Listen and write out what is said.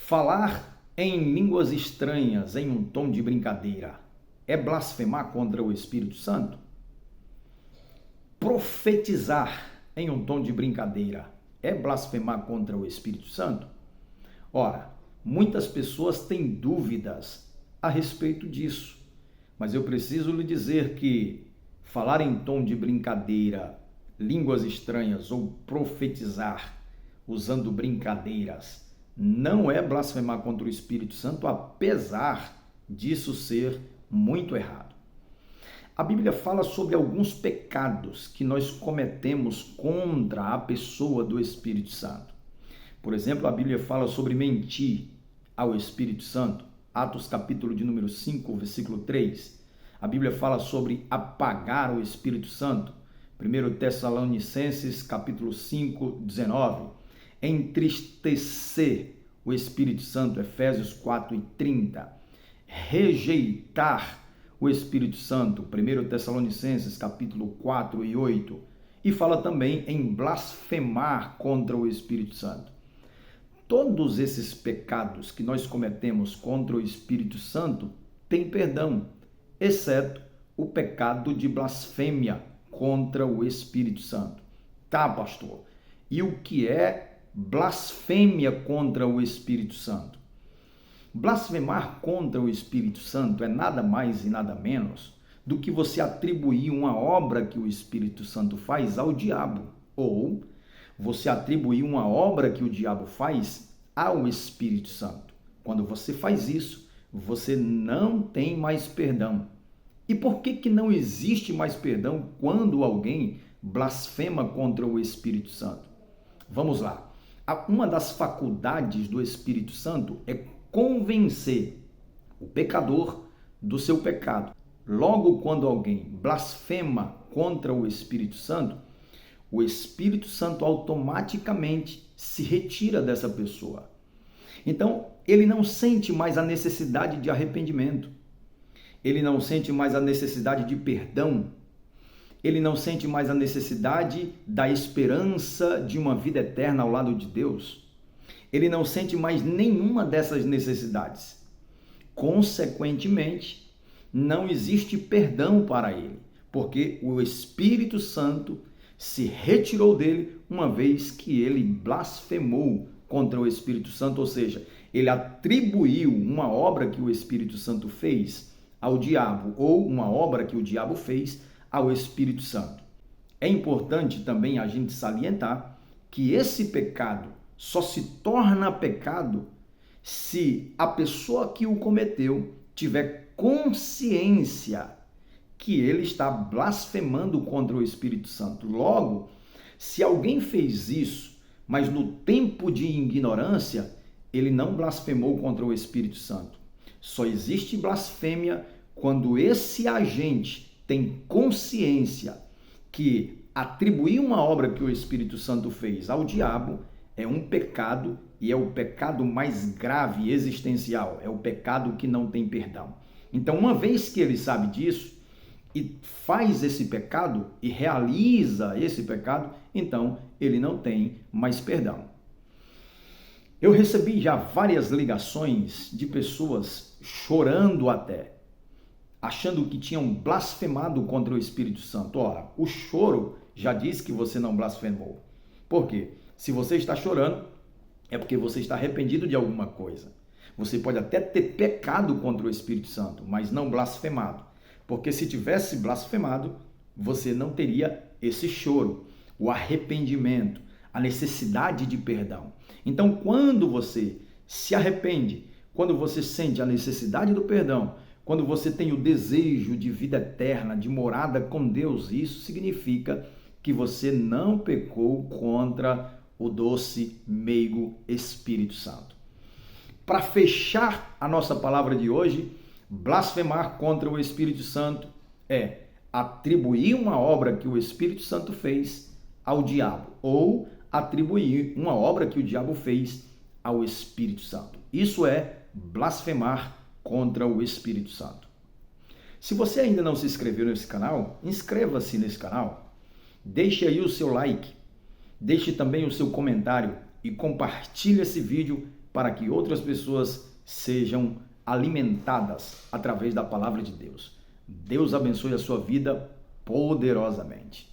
Falar em línguas estranhas em um tom de brincadeira é blasfemar contra o Espírito Santo? Profetizar em um tom de brincadeira é blasfemar contra o Espírito Santo? Ora, muitas pessoas têm dúvidas a respeito disso, mas eu preciso lhe dizer que falar em tom de brincadeira, línguas estranhas ou profetizar usando brincadeiras não é blasfemar contra o Espírito Santo, apesar disso ser muito errado. A Bíblia fala sobre alguns pecados que nós cometemos contra a pessoa do Espírito Santo. Por exemplo, a Bíblia fala sobre mentir ao Espírito Santo. Atos capítulo de número 5, versículo 3. A Bíblia fala sobre apagar o Espírito Santo. 1 Tessalonicenses capítulo 5, 19. Entristecer o Espírito Santo. Efésios 4 e 30. Rejeitar o Espírito Santo. 1 Tessalonicenses capítulo 4 e 8. E fala também em blasfemar contra o Espírito Santo. Todos esses pecados que nós cometemos contra o Espírito Santo têm perdão, exceto o pecado de blasfêmia contra o Espírito Santo. Tá, pastor? E o que é blasfêmia contra o Espírito Santo? Blasfemar contra o Espírito Santo é nada mais e nada menos do que você atribuir uma obra que o Espírito Santo faz ao diabo, ou você atribuir uma obra que o diabo faz ao Espírito Santo. Quando você faz isso, você não tem mais perdão. E por que não existe mais perdão quando alguém blasfema contra o Espírito Santo? Vamos lá. Uma das faculdades do Espírito Santo é convencer o pecador do seu pecado. Logo, quando alguém blasfema contra o Espírito Santo automaticamente se retira dessa pessoa. Então, ele não sente mais a necessidade de arrependimento. Ele não sente mais a necessidade de perdão. Ele não sente mais a necessidade da esperança de uma vida eterna ao lado de Deus. Ele não sente mais nenhuma dessas necessidades. Consequentemente, não existe perdão para ele, porque o Espírito Santo se retirou dele uma vez que ele blasfemou contra o Espírito Santo, ou seja, ele atribuiu uma obra que o Espírito Santo fez ao diabo, ou uma obra que o diabo fez ao Espírito Santo. É importante também a gente salientar que esse pecado só se torna pecado se a pessoa que o cometeu tiver consciência que ele está blasfemando contra o Espírito Santo. Logo, se alguém fez isso, mas no tempo de ignorância, ele não blasfemou contra o Espírito Santo. Só existe blasfêmia quando esse agente tem consciência que atribuir uma obra que o Espírito Santo fez ao diabo é um pecado, e é o pecado mais grave e existencial, é o pecado que não tem perdão. Então, uma vez que ele sabe disso e faz esse pecado e realiza esse pecado, então ele não tem mais perdão. Eu recebi já várias ligações de pessoas chorando até, achando que tinham blasfemado contra o Espírito Santo. Ora, o choro já diz que você não blasfemou. Por quê? Se você está chorando, é porque você está arrependido de alguma coisa. Você pode até ter pecado contra o Espírito Santo, mas não blasfemado. Porque se tivesse blasfemado, você não teria esse choro, o arrependimento, a necessidade de perdão. Então, quando você se arrepende, quando você sente a necessidade do perdão, quando você tem o desejo de vida eterna, de morada com Deus, isso significa que você não pecou contra o doce, meigo Espírito Santo. Para fechar a nossa palavra de hoje, blasfemar contra o Espírito Santo é atribuir uma obra que o Espírito Santo fez ao diabo, ou atribuir uma obra que o diabo fez ao Espírito Santo. Isso é blasfemar contra o Espírito Santo. Se você ainda não se inscreveu nesse canal, inscreva-se nesse canal, deixe aí o seu like, deixe também o seu comentário e compartilhe esse vídeo para que outras pessoas sejam alimentadas através da palavra de Deus. Deus abençoe a sua vida poderosamente.